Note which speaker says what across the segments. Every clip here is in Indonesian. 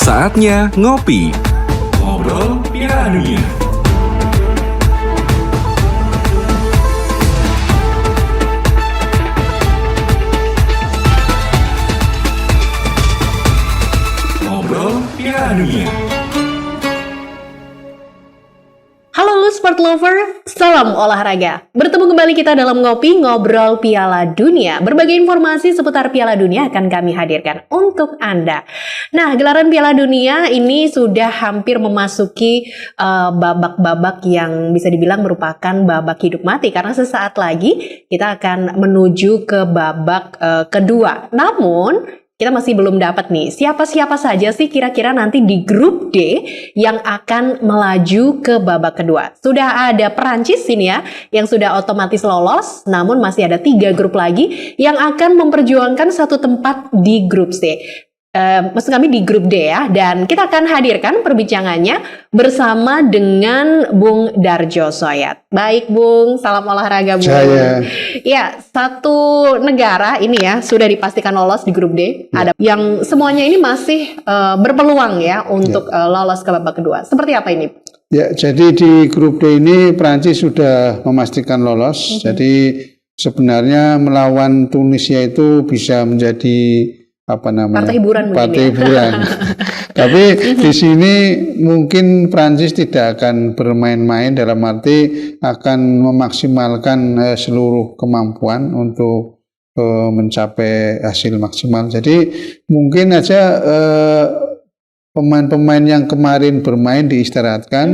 Speaker 1: Saatnya ngopi. Ngobrol Piala Dunia. Ngobrol Piala Dunia.
Speaker 2: Halo Sport Lover, salam olahraga. Bertemu kembali kita dalam Ngopi Ngobrol Piala Dunia. Berbagai informasi seputar Piala Dunia akan kami hadirkan untuk Anda. Nah, gelaran Piala Dunia ini sudah hampir memasuki babak-babak yang bisa dibilang merupakan babak hidup mati. Karena sesaat lagi kita akan menuju ke babak kedua. Namun kita masih belum dapat nih, siapa-siapa saja sih kira-kira nanti di grup D yang akan melaju ke babak kedua. Sudah ada Perancis ini ya, yang sudah otomatis lolos, namun masih ada 3 grup lagi yang akan memperjuangkan satu tempat di grup C. Maksud kami di grup D ya, dan kita akan hadirkan perbincangannya bersama dengan Bung Darjo Soyat. Baik Bung, salam olahraga Bung.
Speaker 3: Saya.
Speaker 2: Ya, satu negara ini ya sudah dipastikan lolos di grup D.
Speaker 3: Ya.
Speaker 2: Ada yang semuanya ini masih berpeluang ya untuk lolos ke babak kedua. Seperti apa ini?
Speaker 3: Ya, jadi di grup D ini Prancis sudah memastikan lolos. Jadi sebenarnya melawan Tunisia itu bisa menjadi
Speaker 2: partai hiburan mungkin
Speaker 3: partai
Speaker 2: ya.
Speaker 3: hiburan. Tapi di sini mungkin Prancis tidak akan bermain-main, dalam arti akan memaksimalkan seluruh kemampuan untuk mencapai hasil maksimal. Jadi mungkin aja pemain-pemain yang kemarin bermain diistirahatkan,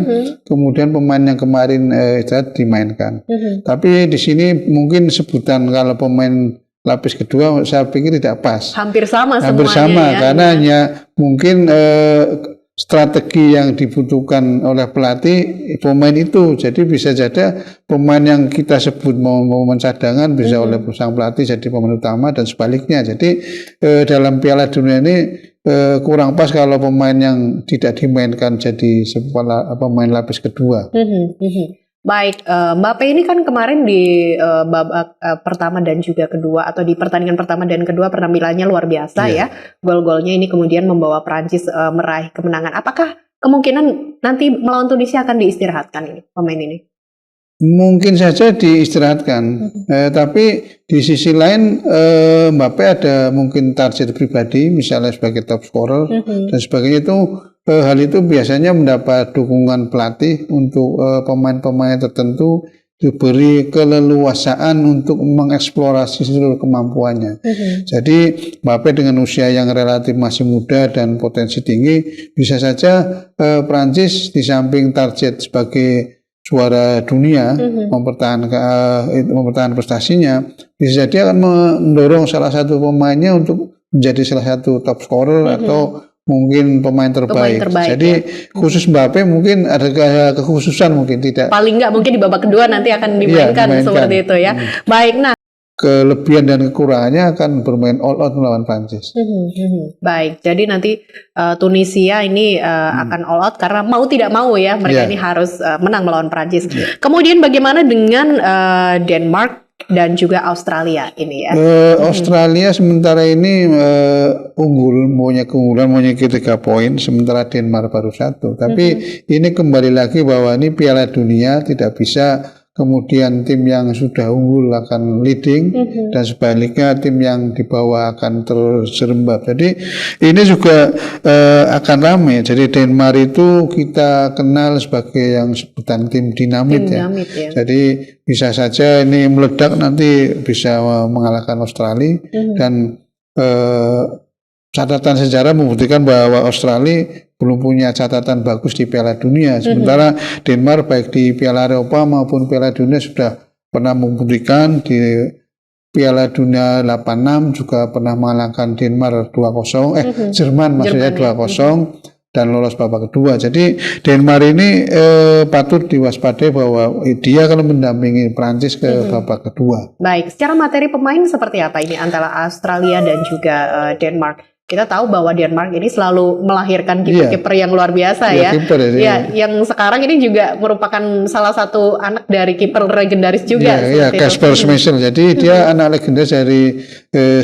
Speaker 3: kemudian pemain yang kemarin istirahat dimainkan. Tapi di sini mungkin sebutan kalau pemain lapis kedua saya pikir tidak pas.
Speaker 2: Hampir sama
Speaker 3: Hampir
Speaker 2: semuanya
Speaker 3: sama
Speaker 2: ya.
Speaker 3: karena hanya mungkin strategi yang dibutuhkan oleh pelatih pemain itu. Jadi bisa jadi pemain yang kita sebut pemain cadangan bisa oleh sang pelatih jadi pemain utama dan sebaliknya. Jadi dalam Piala Dunia ini kurang pas kalau pemain yang tidak dimainkan jadi pemain lapis kedua.
Speaker 2: Baik, Mbappe ini kan kemarin di babak pertama dan juga kedua, atau di pertandingan pertama dan kedua penampilannya luar biasa ya. Gol-golnya ini kemudian membawa Prancis meraih kemenangan. Apakah kemungkinan nanti melawan Tunisia akan diistirahatkan ini pemain ini?
Speaker 3: Mungkin saja diistirahatkan, tapi di sisi lain Mbappe ada mungkin target pribadi, misalnya sebagai top scorer dan sebagainya itu. Hal itu biasanya mendapat dukungan pelatih untuk pemain-pemain tertentu diberi keleluasaan untuk mengeksplorasi seluruh kemampuannya. Jadi Mbappe dengan usia yang relatif masih muda dan potensi tinggi, bisa saja Prancis di samping target sebagai juara dunia mempertahankan prestasinya, bisa jadi akan mendorong salah satu pemainnya untuk menjadi salah satu top scorer atau mungkin pemain terbaik. Jadi khusus Mbappe mungkin ada kekhususan, mungkin tidak.
Speaker 2: Paling nggak mungkin di babak kedua nanti akan dimainkan seperti itu ya. Baik, nah.
Speaker 3: Kelebihan dan kekurangannya akan bermain all out melawan Prancis.
Speaker 2: Baik, jadi nanti Tunisia ini akan all out karena mau tidak mau ya mereka ini harus menang melawan Prancis. Kemudian bagaimana dengan Denmark dan juga Australia ini ya?
Speaker 3: Australia sementara ini punya keunggulan 3 poin, sementara Denmark baru 1. Tapi ini kembali lagi bahwa ini Piala Dunia, tidak bisa kemudian tim yang sudah unggul akan leading dan sebaliknya tim yang di bawah akan terjerembab. Jadi ini juga akan ramai. Jadi Denmark itu kita kenal sebagai yang sebutan tim dinamit ya. Jadi bisa saja ini meledak nanti bisa mengalahkan Australia dan catatan sejarah membuktikan bahwa Australia belum punya catatan bagus di Piala Dunia. Sementara Denmark baik di Piala Eropa maupun Piala Dunia sudah pernah membuktikan. Di Piala Dunia 86 juga pernah mengalahkan Denmark 2-0. Jerman maksudnya 2-0 dan lolos babak kedua. Jadi Denmark ini patut diwaspadai bahwa dia akan mendampingi Prancis ke babak kedua.
Speaker 2: Baik, secara materi pemain seperti apa ini antara Australia dan juga Denmark? kita tahu bahwa Denmark ini selalu melahirkan kiper-kiper yang luar biasa ya.
Speaker 3: Kiper
Speaker 2: ya. Yang sekarang ini juga merupakan salah satu anak dari kiper legendaris juga.
Speaker 3: Iya, Kasper Schmeichel. Jadi dia anak legendaris dari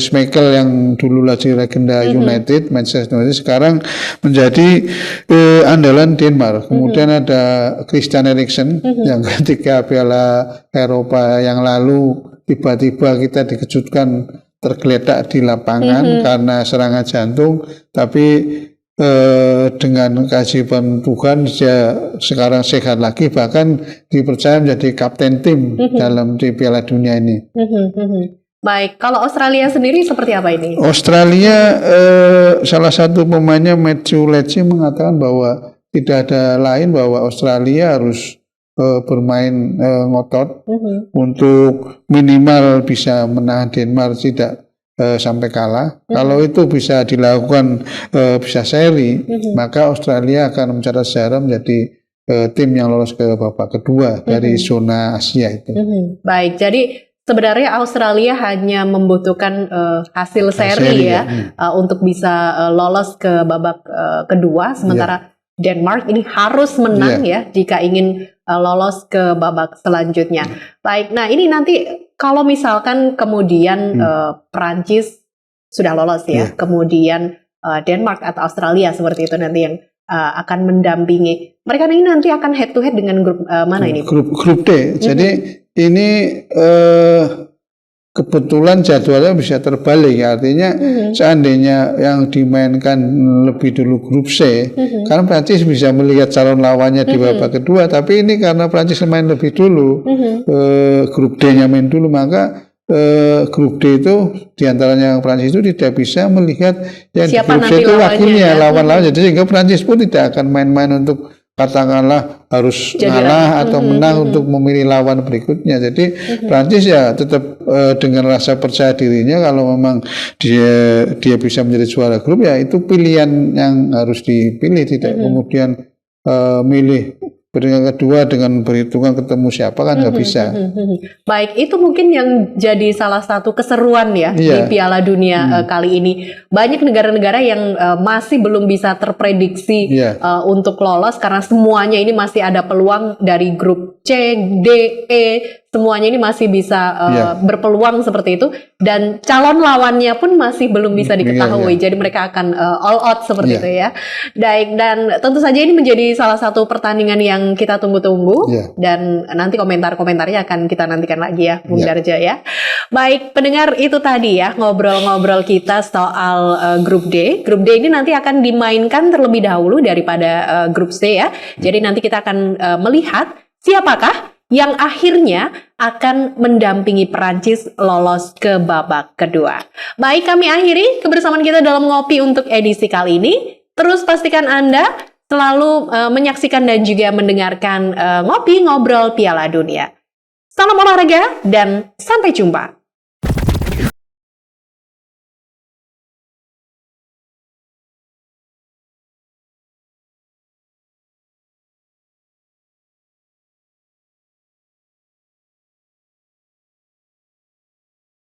Speaker 3: Schmeichel yang dulu lagi legenda United, Manchester United, sekarang menjadi andalan Denmark. Kemudian ada Christian Eriksen yang ketika Piala Eropa yang lalu tiba-tiba kita dikejutkan tergeletak di lapangan karena serangan jantung, tapi dengan keajaiban Tuhan dia sekarang sehat lagi, bahkan dipercaya menjadi kapten tim di Piala Dunia ini.
Speaker 2: Baik, kalau Australia sendiri seperti apa ini?
Speaker 3: Australia salah satu pemainnya Matthew Lecce mengatakan bahwa tidak ada lain, bahwa Australia harus bermain ngotot untuk minimal bisa menahan Denmark tidak sampai kalah. Kalau itu bisa dilakukan bisa seri, maka Australia akan mencatat sejarah menjadi tim yang lolos ke babak kedua dari zona Asia itu.
Speaker 2: Baik, jadi sebenarnya Australia hanya membutuhkan hasil seri untuk bisa lolos ke babak kedua, sementara Denmark ini harus menang ya jika ingin lolos ke babak selanjutnya. Baik, nah ini nanti kalau misalkan kemudian Perancis sudah lolos ya, kemudian Denmark atau Australia seperti itu nanti yang akan mendampingi. Mereka ini nanti akan head to head dengan grup mana ini?
Speaker 3: Grup D. Jadi ini kebetulan jadwalnya bisa terbalik, artinya seandainya yang dimainkan lebih dulu grup C, karena Prancis bisa melihat calon lawannya di babak kedua, tapi ini karena Prancis main lebih dulu, grup D-nya main dulu, maka grup D itu diantaranya Prancis itu tidak bisa melihat yang
Speaker 2: siapa
Speaker 3: di grup C itu wakilnya,
Speaker 2: ya?
Speaker 3: lawan-lawan, jadi sehingga Prancis pun tidak akan main-main untuk katakanlah harus ngalah atau menang untuk memilih lawan berikutnya. Jadi Prancis ya tetap dengan rasa percaya dirinya, kalau memang dia bisa menjadi juara grup, ya itu pilihan yang harus dipilih, tidak kemudian milih peringkat kedua dengan berhitungan ketemu siapa, kan nggak bisa.
Speaker 2: Baik, itu mungkin yang jadi salah satu keseruan ya di Piala Dunia kali ini. Banyak negara-negara yang masih belum bisa terprediksi untuk lolos, karena semuanya ini masih ada peluang dari grup C, D, E. Semuanya ini masih bisa berpeluang seperti itu, dan calon lawannya pun masih belum bisa diketahui. Jadi mereka akan all out seperti itu ya. Dan tentu saja ini menjadi salah satu pertandingan yang kita tunggu-tunggu, dan nanti komentar-komentarnya akan kita nantikan lagi ya, Bung Darja ya. Baik, pendengar, itu tadi ya ngobrol-ngobrol kita soal grup D. Grup D ini nanti akan dimainkan terlebih dahulu daripada grup C ya. Jadi nanti kita akan melihat siapakah yang akhirnya akan mendampingi Perancis lolos ke babak kedua. Baik, kami akhiri kebersamaan kita dalam Ngopi untuk edisi kali ini. Terus pastikan Anda selalu menyaksikan dan juga mendengarkan Ngopi Ngobrol Piala Dunia. Salam olahraga dan sampai jumpa.